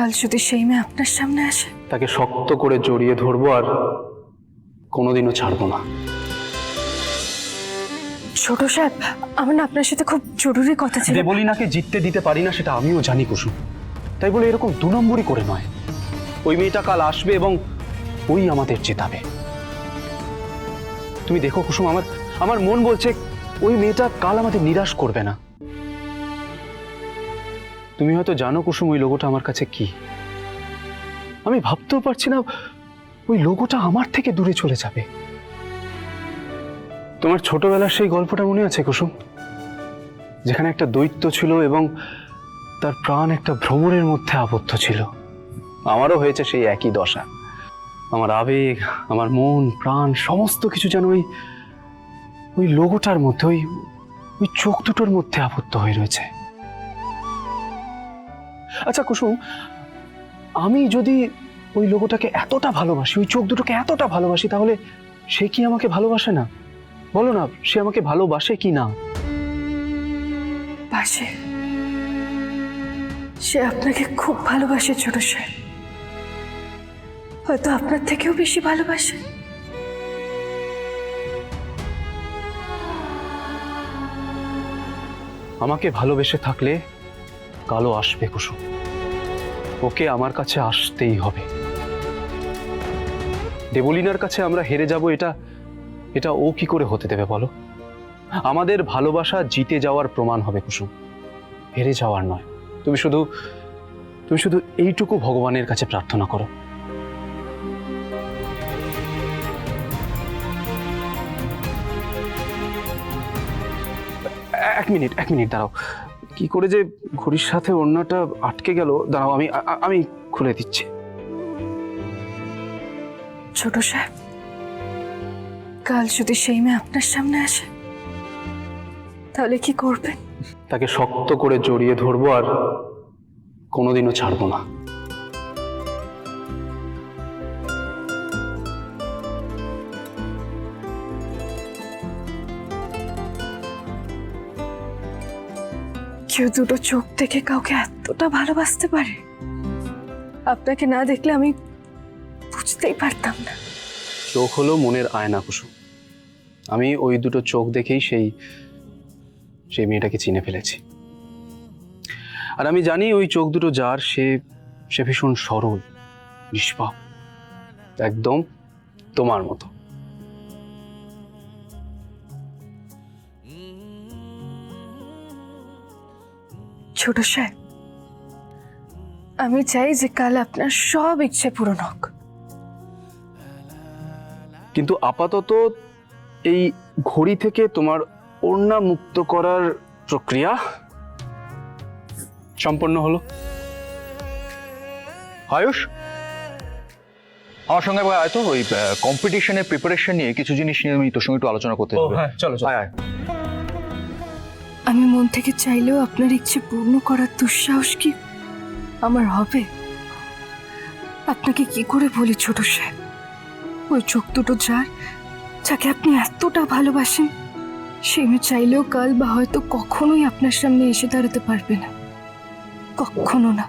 কাল যদি সেই মেয়ে আপনার সামনে আসে, তাকে শক্ত করে জড়িয়ে ধরবো আর কোনোদিনও ছাড়বো না। ছোট সাহেব, আমার না আপনার সাথে খুব জরুরি কথা ছিল। দেবলীনাকে জিততে দিতে পারি না সেটা আমিও জানি কুসুম, তাই বলে এরকম 2 নম্বরই করে নয়। ওই মেয়েটা কাল আসবে এবং ওই আমাদের জেতাবে। তুমি দেখো কুসুম, আমার মন বলছে ওই মেয়েটা কাল আমাদের নিরাশ করবে না। তুমি হয়তো জানো কুসুম ওই লোগোটা আমার কাছে কি। আমি ভাবতেও পারছি না ওই লোগোটা আমার থেকে দূরে চলে যাবে। তোমার ছোটবেলার সেই গল্পটা মনে আছে কুসুম, যেখানে একটা দৈত্য ছিল এবং তার প্রাণ একটা ভ্রমরের মধ্যে আবদ্ধ ছিল? আমারও হয়েছে সেই একই দশা। আমার আবেগ, আমার মন, প্রাণ সমস্ত কিছু যেন ওই লোগোটার মধ্যে, ওই চোখ দুটোর মধ্যে আবদ্ধ হয়ে রয়েছে। আচ্ছা কুসুম, আমি যদি ওই লোগোটাকে এতটা ভালোবাসি, ওই চোখ দুটোকে এতটা ভালোবাসি, তাহলে সে কি আমাকে ভালোবাসে না? বলো না, সে আমাকে ভালোবাসে কি না? বাসে, সে আপনাকে খুব ভালোবাসে ছোট সাহেব, হয়তো আপনার থেকেও বেশি ভালোবাসে। আমাকে ভালোবেসে থাকলে কালও আসবে কুসুম, ওকে আমার কাছে আসতেই হবে। দেবলীনার কাছে আমরা হেরে যাব, এটা ও কি করে হতে দেবে বলো? আমাদের ভালোবাসা জিতে যাওয়ার প্রমাণ হবে কুসুম, হেরে যাওয়ার নয়। তুমি শুধু এইটুকু ভগবানের কাছে প্রার্থনা করো। এক মিনিট দাঁড়াও। কি করে যে ঘড়ির সাথে ওড়নাটা আটকে গেল, দাঁড়াও আমি খুলে দিচ্ছি। ছোট সাহেব, কাল যদি সেই মেয়ে আপনার সামনে আসে, তাহলে কি করবেন? তাকে শক্ত করে জড়িয়ে ধরবো আর কোনোদিনও ছাড়বো না। কেউ দুটো চোখ দেখে কাউকে এতটা ভালোবাসতে পারে? আপনাকে না দেখলে আমি বুঝতেই পারতাম না। চোখ হলো মনের আয়না কুসুম। আমি ওই দুটো চোখ দেখেই সেই মেয়েটাকে চিনে ফেলেছি। আর আমি জানি ওই চোখ দুটো যার, সে ভীষণ সরল, নিষ্পাপ, একদম তোমার মতো। ছোট সাহেব, আমি চাই যে কাল আপনার সব ইচ্ছে পূরণ হোক। কিন্তু আপাতত এই ঘড়ি থেকে তোমার ওড়না মুক্ত করার প্রক্রিয়া সম্পন্ন হলো। আয়ুষ, আমার সঙ্গে একবার আয় তো, ওই কম্পিটিশনের প্রিপারেশন নিয়ে কিছু জিনিস নিয়ে আমি তোর সঙ্গে একটু আলোচনা করতে চাই। হ্যাঁ, চলো আয় আয়। আমি মন থেকে চাইলেও আপনার ইচ্ছে পূর্ণ করার দুঃসাহস কি আমার হবে? আপনাকে কি করে বলি ছোট সাহেব, ওই চোখ দুটো যাকে আপনি এতটা ভালোবাসেন, সে মেয়ে চাইলেও কাল বা হয়তো কখনোই আপনার সামনে এসে দাঁড়াতে পারবে না, কখনো না।